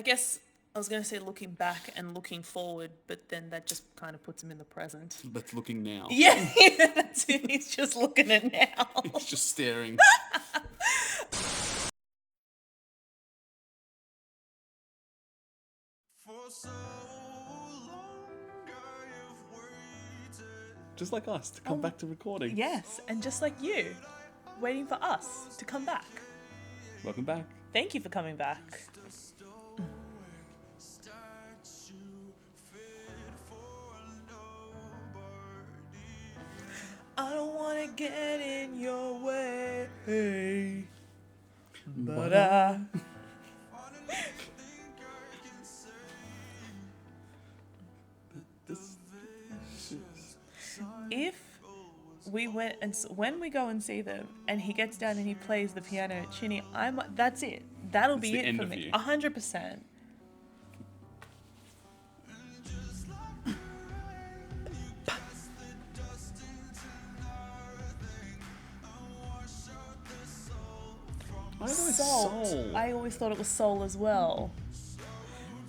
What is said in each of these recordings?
I guess I was going to say looking back and looking forward, but then that just kind of puts him in the present. That's looking now. Yeah, that's it. He's just looking at now. He's just staring. Just like us to come back to recording. Yes, and just like you, waiting for us to come back. Welcome back. Thank you for coming back. I don't want to get in your way, but I... If we went and when we go and see them, and he gets down and he plays the piano, Chinny, that's it. That'll be it for me. 100%. Salt. I always thought it was soul as well.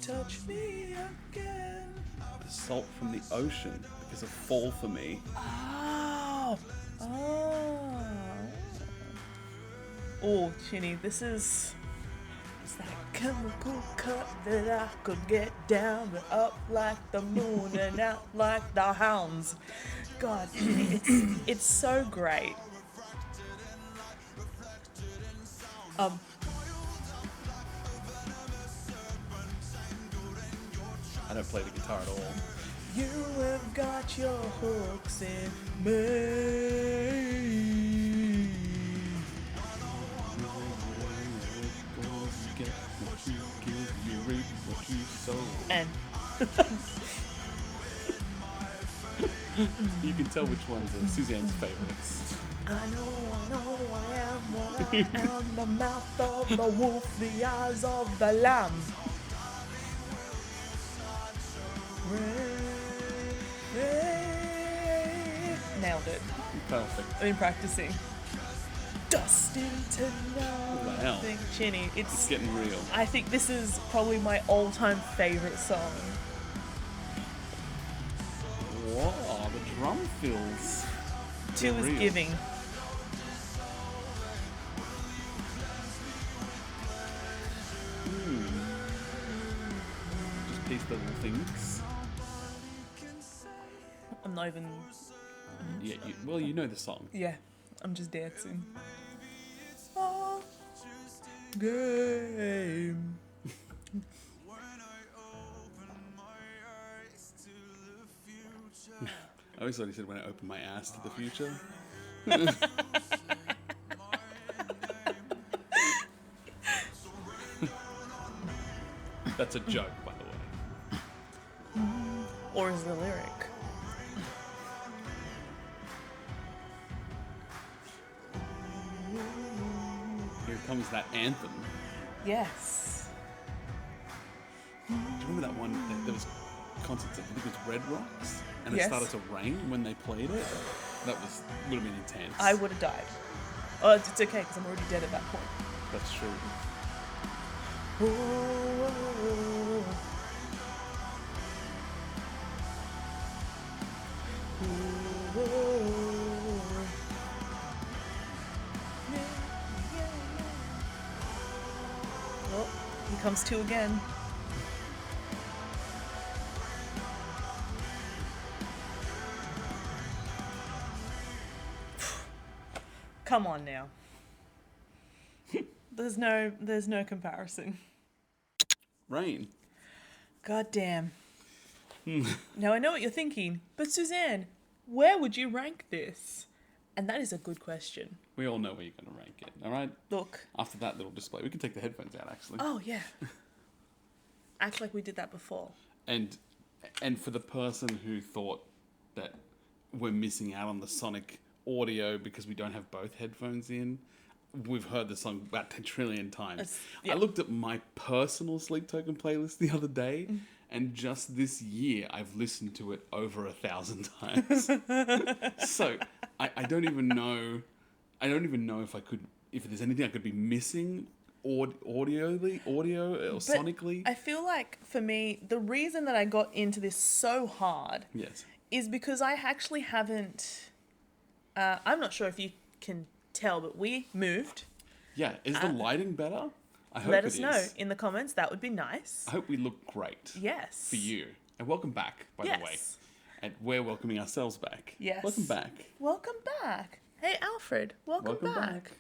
Touch me again. The salt from the ocean is a fall for me. Oh, Chinny, this is... It's that chemical cut that I could get down and up like the moon and out like the hounds. God, Chinny, it's so great. I don't play the guitar at all. You have got your hooks in me. And you can tell which ones are Suzanne's favorites. I know I am what I am, the mouth of the wolf, the eyes of the lamb. Nailed it. Perfect. I've been practicing. Dust into nothing. Wow. Chinny, It's getting real. I think this is probably my all-time favorite song. Whoa, the drum fills. 2 is real. giving. Just these little things. I'm not even... Yeah, you know the song. Yeah, I'm just dancing. Oh, game. I always thought he said when I open my ass to the future. That's a joke, by the way. Or is the lyric? Here comes that anthem. Yes. Do you remember that one? There was concerts, I think it was Red Rocks, and Yes. it started to rain when they played it. That would have been intense. I would have died. Oh, it's okay, because I'm already dead at that point. That's true. Oh, here comes 2 again. Come on now. There's no comparison. Rain. God damn. Now I know what you're thinking, but Suzanne, where would you rank this? And that is a good question. We all know where you're going to rank it, all right? Look. After that little display, we can take the headphones out, actually. Oh, yeah. Act like we did that before. And for the person who thought that we're missing out on the sonic audio because we don't have both headphones in, we've heard the song about 10 trillion times. Yeah. I looked at my personal Sleep Token playlist the other day, and just this year I've listened to it over 1,000 times. So I don't even know if there's anything I could be missing audio or sonically. I feel like for me, the reason that I got into this so hard Yes. is because I actually haven't. I'm not sure if you can tell, but we moved. Yeah. Is the lighting better? I hope Let it us is. know in the comments. That would be nice. I hope we look great. Yes. For you. And welcome back, by the way. And we're welcoming ourselves back. Yes. Welcome back. Welcome back. Hey, Alfred. Welcome back.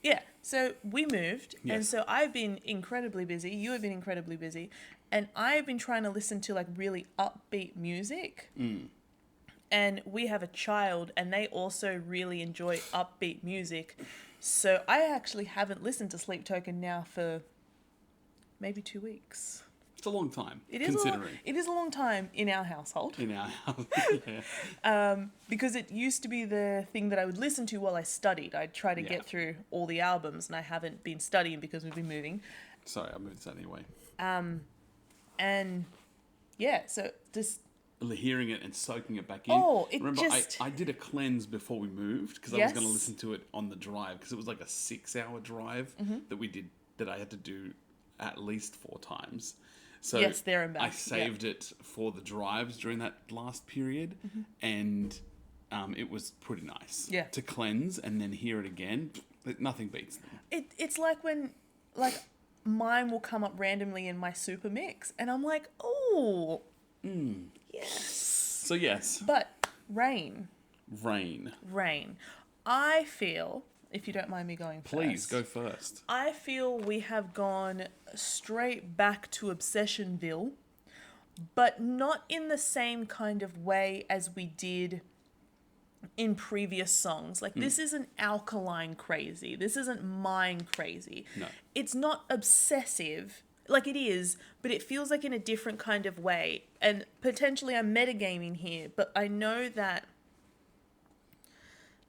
Yeah, so we moved, Yes. and so I've been incredibly busy. You have been incredibly busy, and I've been trying to listen to like really upbeat music. And we have a child, and they also really enjoy upbeat music. So I actually haven't listened to Sleep Token now for maybe 2 weeks. It's a long time, It is considering. it is a long time in our household. In our house, yeah. Because it used to be the thing that I would listen to while I studied. I'd try to Yeah. get through all the albums, and I haven't been studying because we've been moving. Sorry, I moved that anyway. And yeah, so just... Hearing it and soaking it back in. Oh, it Remember, just... I did a cleanse before we moved because I was going to listen to it on the drive because it was like a 6-hour drive that we did, that I had to do at least 4 times. So Yes, there and back. I saved it for the drives during that last period, and it was pretty nice. Yeah. To cleanse and then hear it again, nothing beats them. It's like when, like, mine will come up randomly in my super mix, and I'm like, oh, yes. So yes, But rain. I feel, if you don't mind me going Please first, go first. I feel we have gone straight back to Obsessionville, but not in the same kind of way as we did in previous songs. Like, this isn't alkaline crazy. This isn't mine crazy. No. It's not obsessive. Like, it is, but it feels like in a different kind of way. And potentially I'm metagaming here, but I know that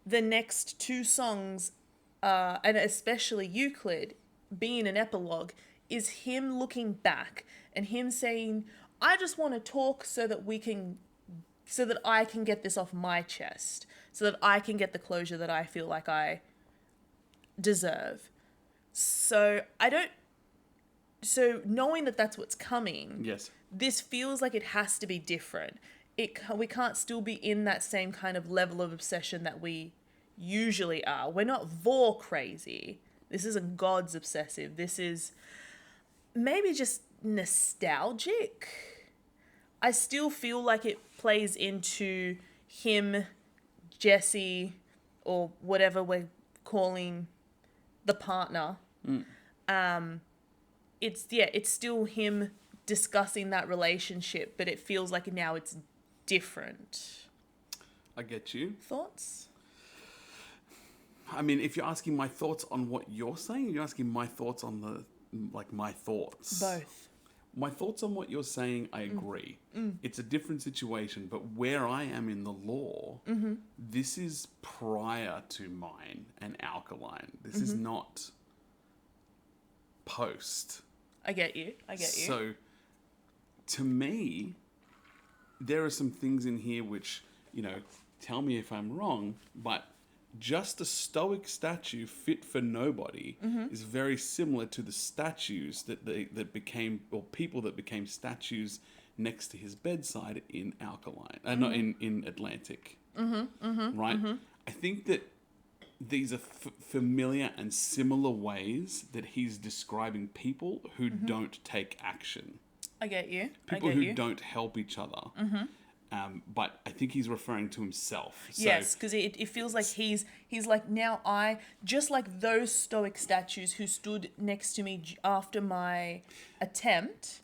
the next 2 songs, and especially Euclid, being an epilogue, is him looking back and him saying, I just want to talk so that I can get this off my chest, so that I can get the closure that I feel like I deserve. So knowing that that's what's coming, Yes. this feels like it has to be different. We can't still be in that same kind of level of obsession that we usually are. We're not vor crazy. This isn't God's obsessive. This is maybe just nostalgic. I still feel like it plays into him, Jesse, or whatever we're calling the partner. It's still him discussing that relationship, but it feels like now it's different. I get you. Thoughts? I mean, if you're asking my thoughts on what you're saying, you're asking my thoughts on my thoughts. Both. My thoughts on what you're saying, I agree. It's a different situation, but where I am in the law, this is prior to mine and alkaline. This is not post. I get you. So, to me, there are some things in here which, tell me if I'm wrong, but just a stoic statue fit for nobody is very similar to the statues that became, or people that became statues next to his bedside in Alkaline, not in Atlantic. Right? I think that these are familiar and similar ways that he's describing people who don't take action. I get you. People who don't help each other. But I think he's referring to himself. So, yes, because it feels like he's like, now just like those stoic statues who stood next to me after my attempt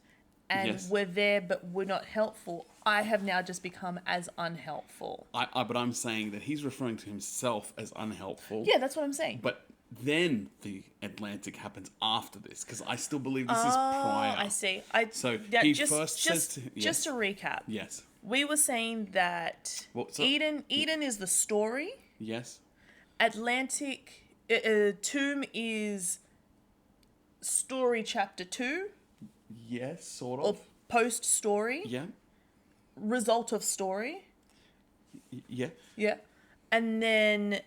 and were there but were not helpful, I have now just become as unhelpful. But I'm saying that he's referring to himself as unhelpful. Yeah, that's what I'm saying. But then the Atlantic happens after this, because I still believe this is prior. I see. Just to recap. Yes. We were saying that Eden is the story. Yes. Atlantic, Tomb is story chapter 2. Yes, sort of. Or post story. Yeah. Result of story. Yeah. Yeah. And then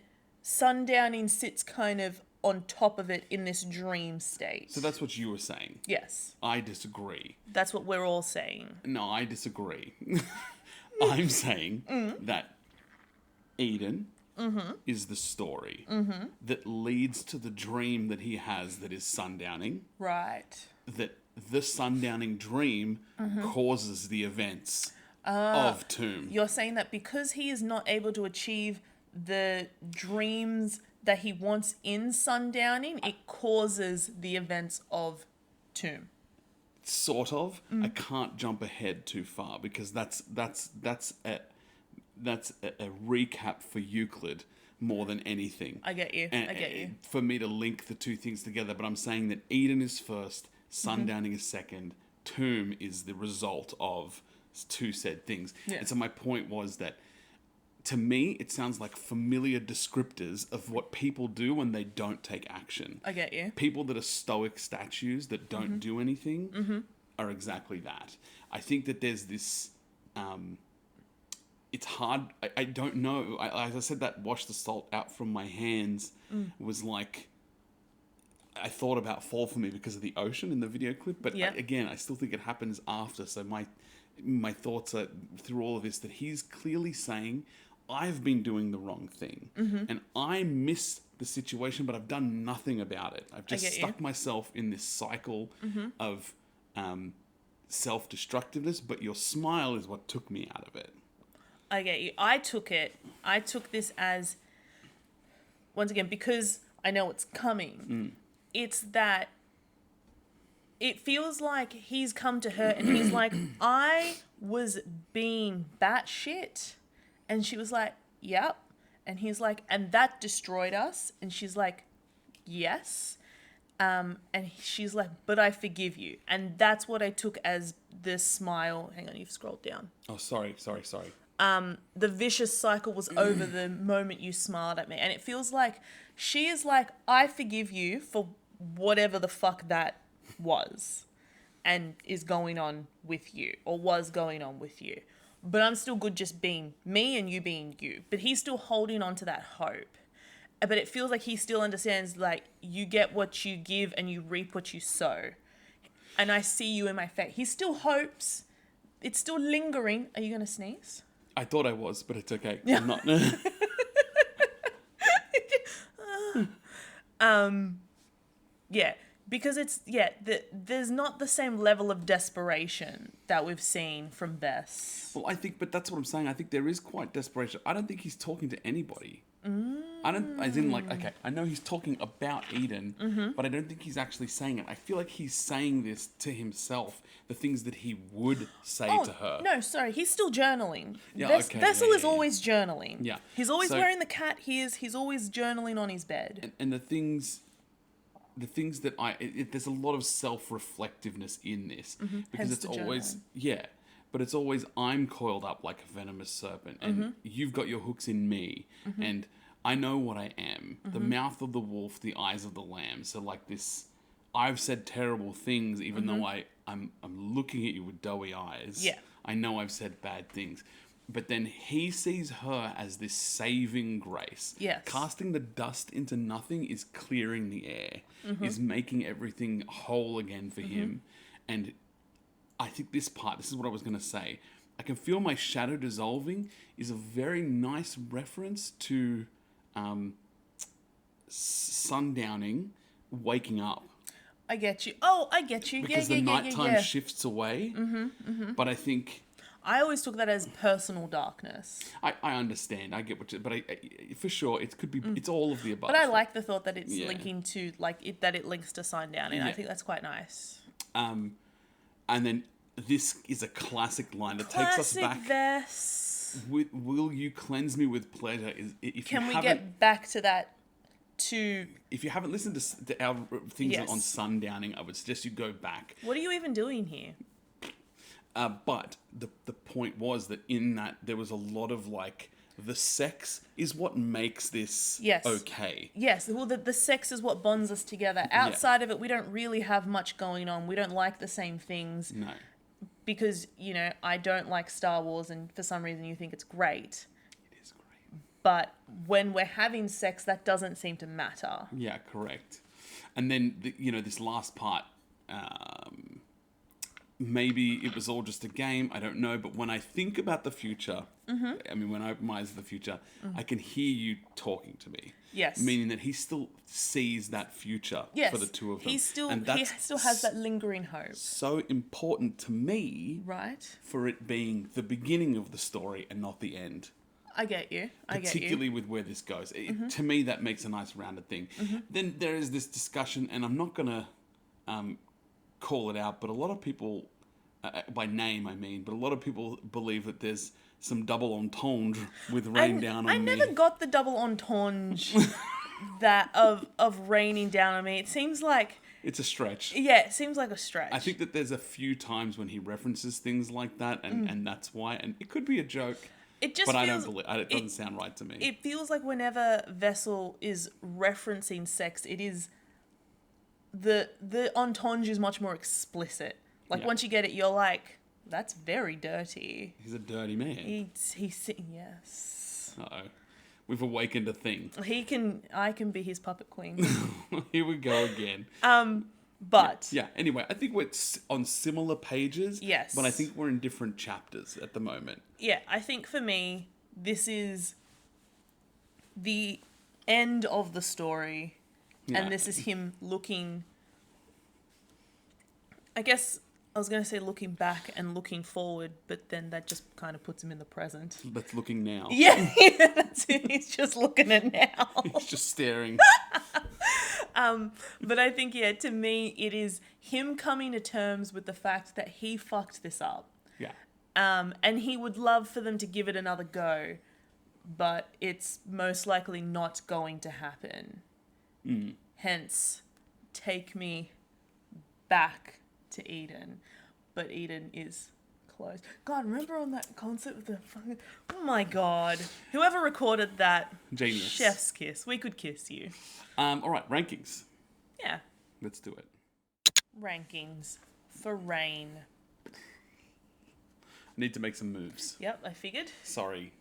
Sundowning sits kind of on top of it in this dream state. So that's what you were saying. Yes. I disagree. That's what we're all saying. No, I disagree. I'm saying that Eden is the story that leads to the dream that he has that is sundowning. Right. That the sundowning dream causes the events of Tomb. You're saying that because he is not able to achieve the dreams that he wants in sundowning, it causes the events of Tomb. Sort of. I can't jump ahead too far because that's a recap for Euclid more than anything. I get you. I get you. For me to link the two things together, but I'm saying that Eden is first, sundowning is second, Tomb is the result of two said things. Yeah. And so my point was that to me, it sounds like familiar descriptors of what people do when they don't take action. I get you. People that are stoic statues that don't do anything are exactly that. I think that there's this... it's hard. I don't know. As I said, that wash the salt out from my hands was like... I thought about Fall For Me because of the ocean in the video clip. But again, I still think it happens after. So my thoughts are through all of this that he's clearly saying... I've been doing the wrong thing and I miss the situation, but I've done nothing about it. I've just stuck myself in this cycle of self-destructiveness, but your smile is what took me out of it. I get you. I took this as, once again, because I know it's coming, it's that it feels like he's come to her and he's like, I was being batshit. And she was like, yep. And he's like, and that destroyed us. And she's like, yes. And she's like, but I forgive you. And that's what I took as the smile. Hang on, you've scrolled down. Oh, sorry. The vicious cycle was over the moment you smiled at me. And it feels like she is like, I forgive you for whatever the fuck that was and is going on with you or was going on with you. But I'm still good just being me and you being you. But he's still holding on to that hope. But it feels like he still understands, like, you get what you give and you reap what you sow. And I see you in my face. He still hopes. It's still lingering. Are you going to sneeze? I thought I was, but it's okay. Yeah. I'm not. Yeah. Because there's not the same level of desperation that we've seen from Bess. Well, I think, but that's what I'm saying. I think there is quite desperation. I don't think he's talking to anybody. I don't, as in like, okay, I know he's talking about Eden, but I don't think he's actually saying it. I feel like he's saying this to himself, the things that he would say to her. No, sorry, he's still journaling. Yeah, okay. Vessel is always journaling. Yeah. He's always wearing the cat ears. He's always journaling on his bed. And the things that there's a lot of self-reflectiveness in this because Hence it's the always journaling. but it's always I'm coiled up like a venomous serpent and you've got your hooks in me and I know what I am, the mouth of the wolf, the eyes of the lamb. So like this, I've said terrible things even though I'm looking at you with doughy eyes. Yeah. I know I've said bad things. But then he sees her as this saving grace. Yes. Casting the dust into nothing is clearing the air, is making everything whole again for him. And I think this is what I was going to say. I can feel my shadow dissolving is a very nice reference to sundowning, waking up. I get you. Oh, I get you. Because the nighttime shifts away. But I think... I always took that as personal darkness. I understand. I get what you... But for sure, it could be... It's all of the above. But I like the thought that it's linking to... that it links to sundowning. I think that's quite nice. And then this is a classic line that takes us back... Classic Vess. Will you cleanse me with pleasure? Can we get back to that If you haven't listened to our things on sundowning, I would suggest you go back. What are you even doing here? But the point was that in that there was a lot of like the sex is what makes this okay. Yes, well the sex is what bonds us together. Outside of it, we don't really have much going on. We don't like the same things. No. Because, I don't like Star Wars and for some reason you think it's great. It is great. but when we're having sex, that doesn't seem to matter. Yeah, correct. And then, this last part, maybe it was all just a game, I don't know, but when I think about the future, when I open my eyes to the future, I can hear you talking to me. Yes. Meaning that he still sees that future for the two of them. He still has that lingering hope. So important to me, Right. for it being the beginning of the story and not the end. I get you. Particularly with where this goes. To me, that makes a nice rounded thing. Then there is this discussion, and I'm not going to call it out, but a lot of people, by name I mean, but a lot of people believe that there's some double entendre with Rain Down on Me. I never got the double entendre that of raining down on me. It seems like... It's a stretch. Yeah, it seems like a stretch. I think that there's a few times when he references things like that, and that's why. And it could be a joke. It just but feels, I don't believe it. Doesn't sound right to me. It feels like whenever Vessel is referencing sex, it is the entendre is much more explicit. Like once you get it, you're like, that's very dirty. He's a dirty man. He's yes. Uh-oh. We've awakened a thing. I can be his puppet queen. Here we go again. But yeah. Anyway, I think we're on similar pages. Yes. But I think we're in different chapters at the moment. Yeah, I think for me, this is the end of the story, and this is him looking. I guess I was going to say looking back and looking forward, but then that just kind of puts him in the present. That's looking now. Yeah, that's it. He's just looking at now. He's just staring. But I think, to me, it is him coming to terms with the fact that he fucked this up. Yeah. And he would love for them to give it another go, but it's most likely not going to happen. Hence, take me back to Eden. But Eden is closed. God, remember on that concert with the fucking... Oh my God. Whoever recorded that... Genius. Chef's kiss. We could kiss you. All right, rankings. Yeah. Let's do it. Rankings for Rain. I need to make some moves. Yep, I figured. Sorry.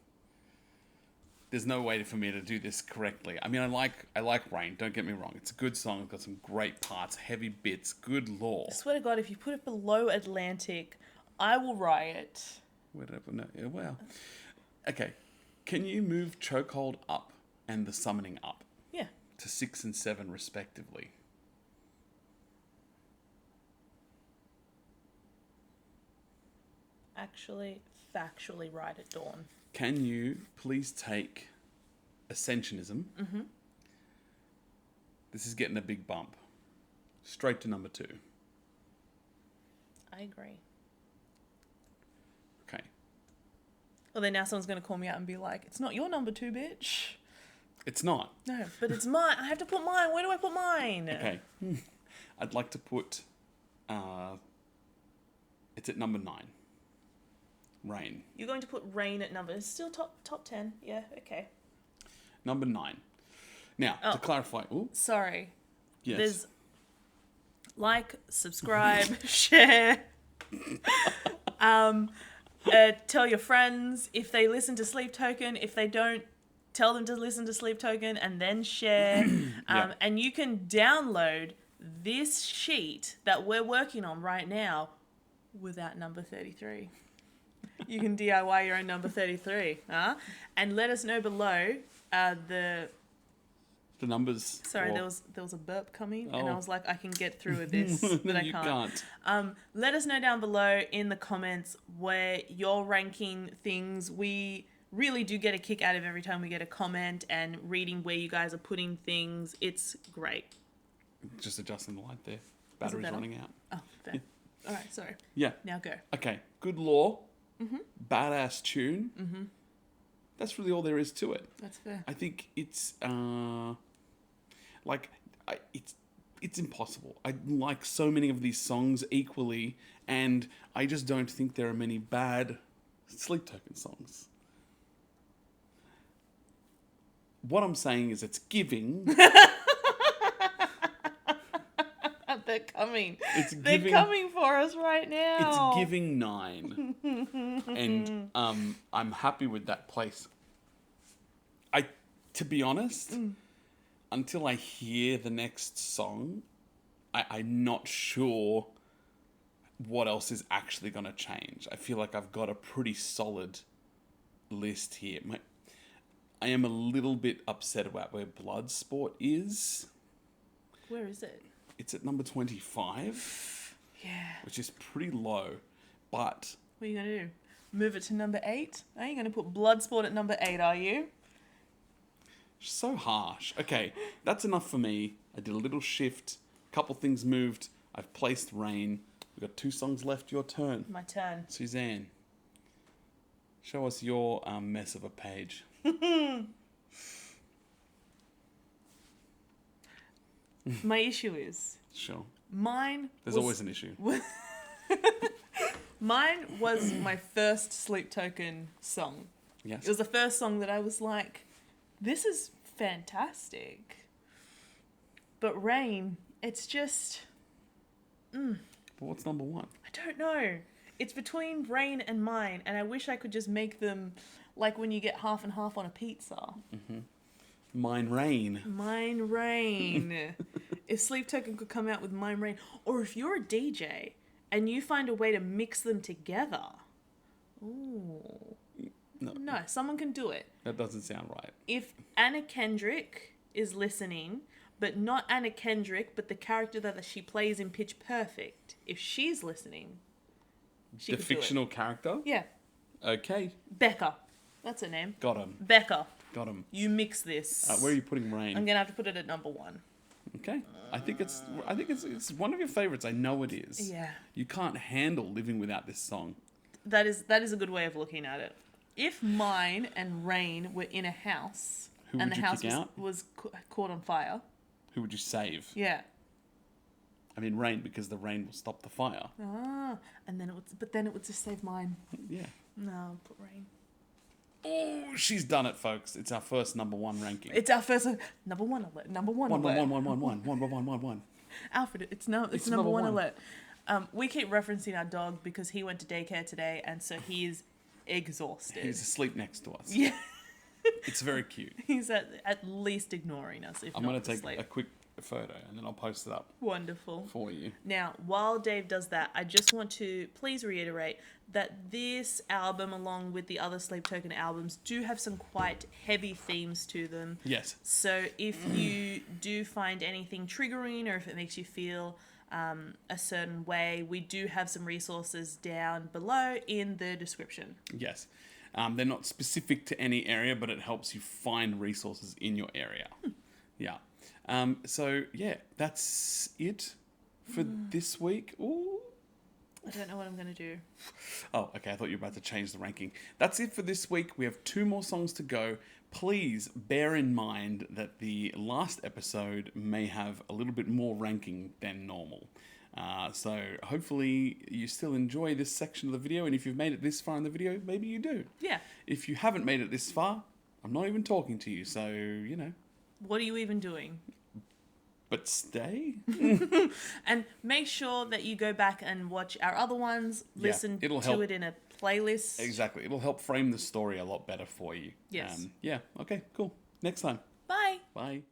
There's no way for me to do this correctly. I mean, I like Rain, don't get me wrong. It's a good song. It's got some great parts, heavy bits, good lore. I swear to God, if you put it below Atlantic, I will riot. Whatever. No, yeah, well. Okay. Can you move Chokehold up and the Summoning up? Yeah. To 6 and 7 respectively? Actually, factually right at dawn. Can you please take Ascensionism? This is getting a big bump. Straight to number 2. I agree. Okay. Well, then now someone's going to call me out and be like, it's not your number 2, bitch. It's not. No, but it's mine. I have to put mine. Where do I put mine? Okay. I'd like to put... it's at number 9. Rain. You're going to put Rain at number... It's still top 10. Yeah, okay. Number 9. Now, to clarify... Ooh, sorry. yes. There's like, subscribe, share. Tell your friends if they listen to Sleep Token. If they don't, tell them to listen to Sleep Token and then share. And you can download this sheet that we're working on right now without number 33. You can DIY your own number 33. And let us know below the numbers. Sorry, there was a burp coming, and I was like, I can get through with this, but I can't. Let us know down below in the comments where you're ranking things. We really do get a kick out of every time we get a comment and reading where you guys are putting things. It's great. Just adjusting the light there. Battery's running out. Oh, fair. All right, sorry. Yeah. Now go. Okay. Good lore. Badass tune. That's really all there is to it. That's fair. I think it's it's impossible. I like so many of these songs equally, and I just don't think there are many bad Sleep Token songs. What I'm saying is it's giving. They're coming. They're coming for us right now. It's giving 9. And I'm happy with that place. I To be honest, until I hear the next song, I'm not sure what else is actually going to change. I feel like I've got a pretty solid list here. I am a little bit upset about where Bloodsport is. Where is it? It's at number 25. Yeah. Which is pretty low. But what are you going to do? Move it to number 8? Are you going to put Bloodsport at number 8, are you? So harsh. Okay, that's enough for me. I did a little shift. A couple things moved. I've placed Rain. We've got 2 songs left. Your turn. My turn. Suzanne, show us your mess of a page. My issue is... Sure. Mine There's always an issue. Mine was my first Sleep Token song. Yes. It was the first song that I was like, this is fantastic. But Rain, it's just... But what's number 1? I don't know. It's between Rain and Mine, and I wish I could just make them like when you get half and half on a pizza. Mm-hmm. Mine Rain. Mine Rain. If Sleep Token could come out with Mine Rain, or if you're a DJ and you find a way to mix them together. Ooh. No, someone can do it. That doesn't sound right. If Anna Kendrick is listening, but not Anna Kendrick, but the character that she plays in Pitch Perfect, if she's listening, she the could do fictional it. character? Yeah. Okay. Becca. That's her name. Got him. Becca. Got him. You mix this. Where are you putting Rain? I'm going to have to put it at number 1. Okay. I think it's one of your favorites. I know it is. Yeah. You can't handle living without this song. That is a good way of looking at it. If Mine and Rain were in a house Who and would the you house kick out? was caught on fire. Who would you save? Yeah. I mean Rain, because the rain will stop the fire. Ah, and then it would just save Mine. Yeah. No, I'll put Rain. Oh, she's done it, folks. It's our first number 1 ranking. It's our first number 1 alert. Number 1 alert. One. Alfred, it's number 1 alert. We keep referencing our dog because he went to daycare today, and so he is exhausted. He's asleep next to us. Yeah. It's very cute. He's at least ignoring us, if I'm not going to take asleep. a quick photo and then I'll post it up Wonderful. for you. Now, while Dave does that, I just want to please reiterate that this album, along with the other Sleep Token albums, do have some quite heavy themes to them. Yes. So if you do find anything triggering, or if it makes you feel a certain way, we do have some resources down below in the description. Yes. They're not specific to any area, but it helps you find resources in your area. Yeah. So, yeah, that's it for this week. Ooh. I don't know what I'm going to do. Oh, okay. I thought you were about to change the ranking. That's it for this week. We have 2 more songs to go. Please bear in mind that the last episode may have a little bit more ranking than normal. So hopefully you still enjoy this section of the video, and if you've made it this far in the video, maybe you do. Yeah. If you haven't made it this far, I'm not even talking to you, so, you know. What are you even doing? But stay. And make sure that you go back and watch our other ones, listen it'll to help. it in a playlist. Exactly. It'll help frame the story a lot better for you. Yes. Yeah. Okay, cool. Next time. Bye. Bye.